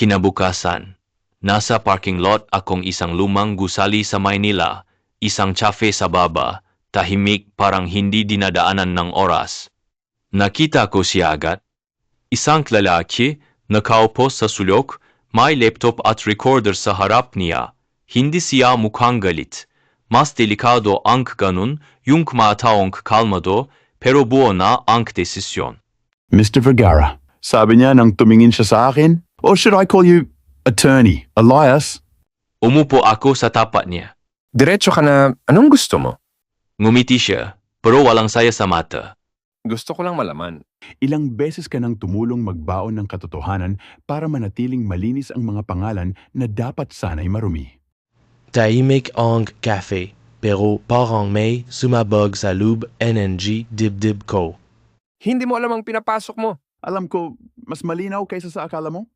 Kinabukasan, nasa parking lot akong isang lumang gusali sa Maynila, isang cafe sa baba, tahimik parang hindi dinadaanan ng oras. Nakita ko siya agad. Isang lalaki, nakaupo sa sulok, may laptop at recorder sa harap niya. Hindi siya mukhang galit. Mas delikado ang ganun, yung kumataong kalmado, pero buo na ang desisyon. Mr. Vergara, sabi niya nang tumingin siya sa akin, or should I call you Attorney Elias? Umupo ako sa tapat niya. Diretso ka na, anong gusto mo? Ngumiti siya, pero walang saya sa mata. Gusto ko lang malaman. Ilang beses ka nang tumulong magbaon ng katotohanan para manatiling malinis ang mga pangalan na dapat sana'y marumi. Tahimik ang cafe, pero parang may sumabog sa loob NNG dibdib ko. Hindi mo alam ang pinapasok mo. Alam ko, mas malinaw kaysa sa akala mo?